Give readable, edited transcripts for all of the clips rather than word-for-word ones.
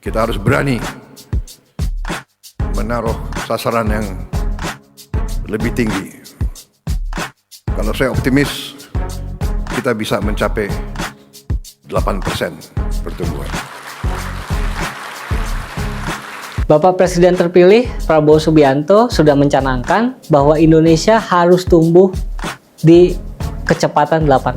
Kita harus berani menaruh sasaran yang lebih tinggi. Kalau saya optimis, kita bisa mencapai 8% pertumbuhan. Bapak Presiden terpilih Prabowo Subianto sudah mencanangkan bahwa Indonesia harus tumbuh di kecepatan 8%.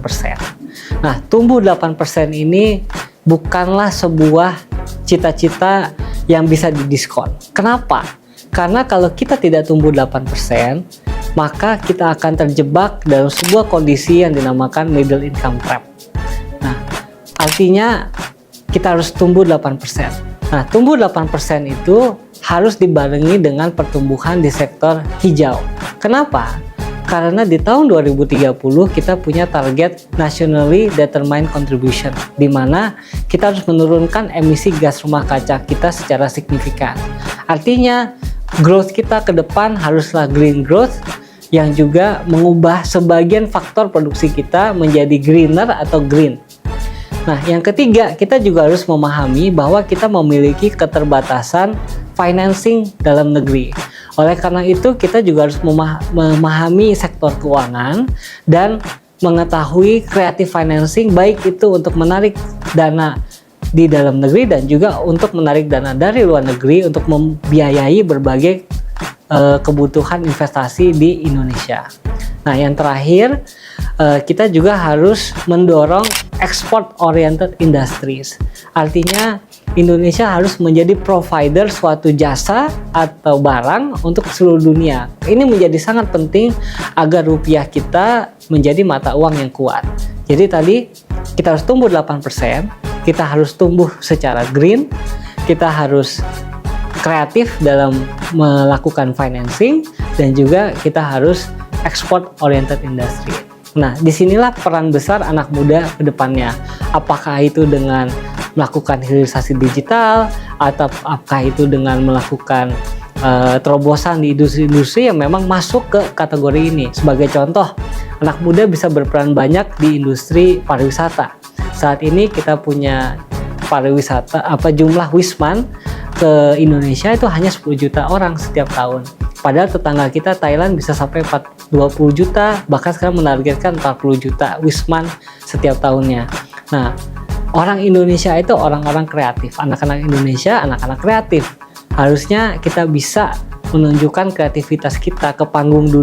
Nah, tumbuh 8% ini bukanlah sebuah cita-cita yang bisa didiskon. Kenapa? Karena kalau kita tidak tumbuh 8%, maka kita akan terjebak dalam sebuah kondisi yang dinamakan middle income trap. Nah, artinya kita harus tumbuh 8%. Nah, tumbuh 8% itu harus dibarengi dengan pertumbuhan di sektor hijau. Kenapa? Karena di tahun 2030 kita punya target nationally determined contribution, di mana kita harus menurunkan emisi gas rumah kaca kita secara signifikan. Artinya, growth kita ke depan haruslah green growth, yang juga mengubah sebagian faktor produksi kita menjadi greener atau green. Nah, yang ketiga, kita juga harus memahami bahwa kita memiliki keterbatasan financing dalam negeri. Oleh karena itu, kita juga harus memahami sektor keuangan dan mengetahui creative financing, baik itu untuk menarik dana di dalam negeri dan juga untuk menarik dana dari luar negeri untuk membiayai berbagai kebutuhan investasi di Indonesia. Nah, yang terakhir, kita juga harus mendorong export oriented industries. Artinya Indonesia harus menjadi provider suatu jasa atau barang untuk seluruh dunia. Ini menjadi sangat penting agar rupiah kita menjadi mata uang yang kuat. Jadi tadi kita harus tumbuh 8%, kita harus tumbuh secara green, kita harus kreatif dalam melakukan financing, dan juga kita harus export oriented industry. Nah, disinilah peran besar anak muda ke depannya. Apakah itu dengan melakukan hilirisasi digital, atau apakah itu dengan melakukan terobosan di industri-industri yang memang masuk ke kategori ini. Sebagai contoh, anak muda bisa berperan banyak di industri pariwisata. Saat ini kita punya jumlah Wisman ke Indonesia itu hanya 10 juta orang setiap tahun. Padahal tetangga kita Thailand bisa sampai 20 juta, bahkan sekarang menargetkan 40 juta Wisman setiap tahunnya. Nah, orang Indonesia itu orang-orang kreatif, anak-anak Indonesia, anak-anak kreatif. Harusnya kita bisa menunjukkan kreativitas kita ke panggung dunia.